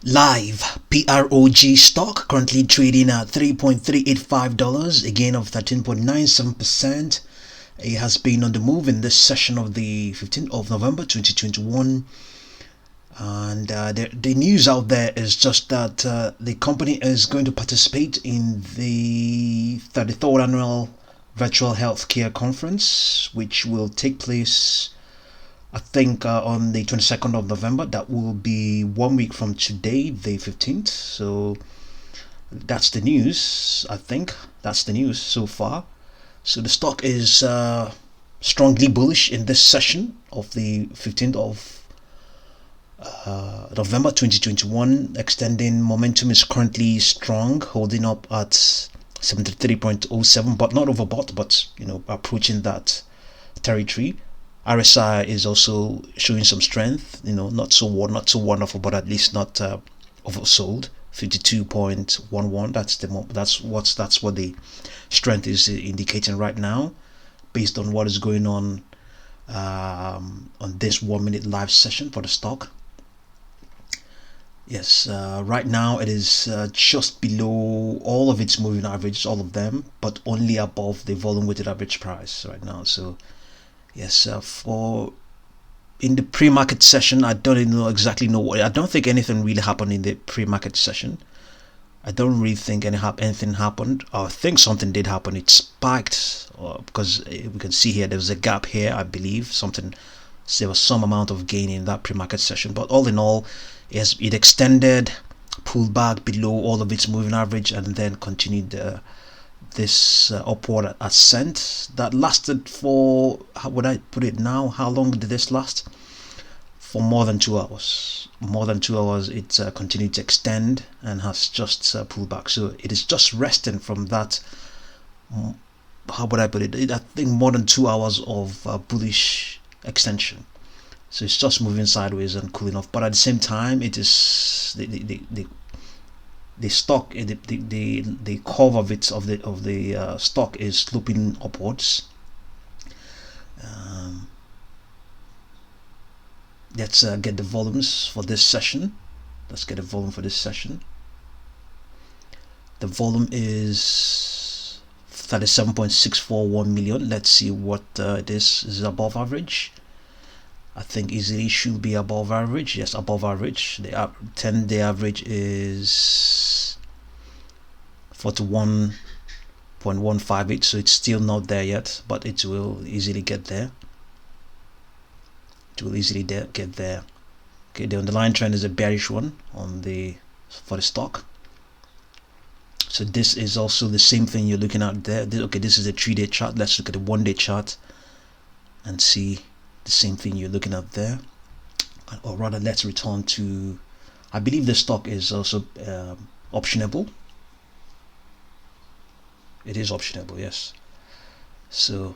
Live PROG stock currently trading at $3.385, a gain of 13.97%. It has been on the move in this session of the 15th of November 2021. And the news out there is just that the company is going to participate in the 33rd annual virtual healthcare conference, which will take place, I think, on the 22nd of November. That will be 1 week from today, the 15th. So that's the news. I think that's the news so far. So the stock is strongly bullish in this session of the 15th of November 2021. Extending momentum is currently strong, holding up at 73.07, but not overbought, but approaching that territory. RSI is also showing some strength, not so wonderful, but at least not oversold. 52.11. That's what the strength is indicating right now, based on what is going on this 1 minute live session for the stock. Yes, right now it is just below all of its moving averages, all of them, but only above the volume weighted average price right now. So yes, for in the pre-market session, I don't exactly know what. I don't think anything really happened in the pre-market session. I don't really think anything happened. I think something did happen. It spiked because we can see here there was a gap here. I believe there was some amount of gain in that pre-market session, but all in all, it extended, pulled back below all of its moving average, and then continued this upward ascent that lasted for, how would I put it now, how long did this last? For more than 2 hours. More than 2 hours it continued to extend and has just pulled back. So it is just resting from that, how would I put it, I think more than 2 hours of bullish extension. So it's just moving sideways and cooling off, but at the same time it is the stock, the curve of the stock is sloping upwards. Let's get the volumes for this session. Let's get a volume for this session. The volume is 37.641 million. Let's see what it is. Is it above average? I think easily should be above average. Yes, above average. The 10-day average is 41.158, so it's still not there yet, but it will easily get there. It will easily get there. Okay, the underlying trend is a bearish one for the stock. So this is also the same thing you're looking at there. Okay, this is a 3-day chart. Let's look at the 1-day chart and see the same thing you're looking at there. Or rather, let's return to, I believe the stock is also optionable. It is optionable, yes. So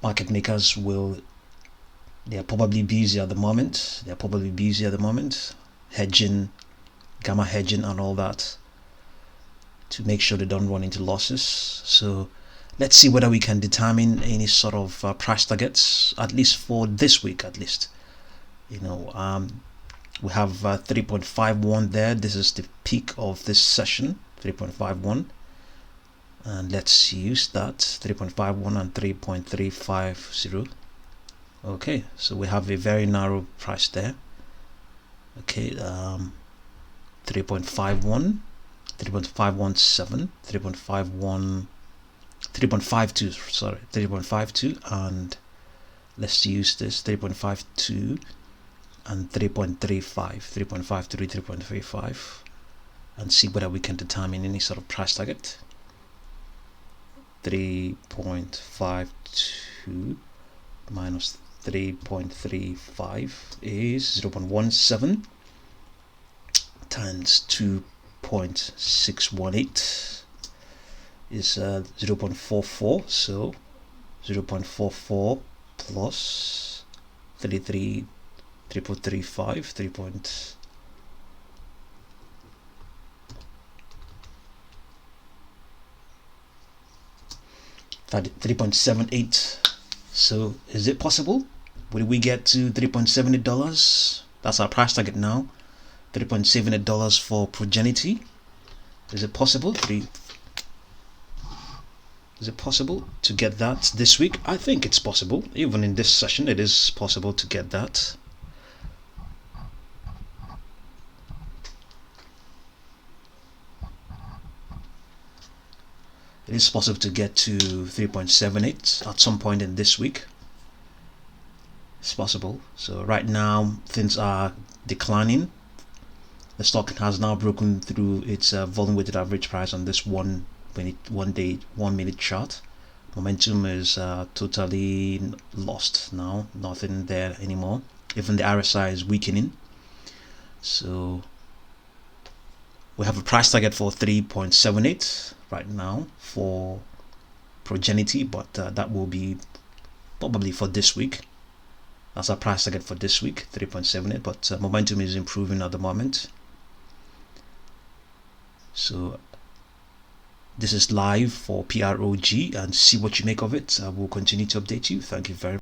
market makers they're probably busy at the moment. Hedging, gamma hedging and all that, to make sure they don't run into losses. So let's see whether we can determine any sort of price targets, at least for this week. At least, we have 3.51 there. This is the peak of this session, 3.51, and let's use that 3.51 and 3.350. Okay, so we have a very narrow price there. Okay, 3.51, 3.517, 3.52, sorry, 3.52, and let's use this 3.52 and 3.35, 3.53, 3.35, and see whether we can determine any sort of price target. 3.52 minus 3.35 is 0.17 times 2.618 is 0.44. so 0.44 plus 3.35, 3.78. So is it possible? Will we get to $3.70? That's our price target now. $3.78 for Progenity. Is it possible? Is it possible to get that this week? I think it's possible. Even in this session, it is possible to get that. It is possible to get to 3.78 at some point in this week. It's possible. So right now things are declining. The stock has now broken through its volume weighted average price on this 1 minute chart. Momentum is totally lost now. Nothing there anymore. Even the RSI is weakening. So we have a price target for 3.78 right now for Progenity, but that will be probably for this week. That's our price target for this week, 3.78, but momentum is improving at the moment. So this is live for PROG, and see what you make of it. I will continue to update you. Thank you very much.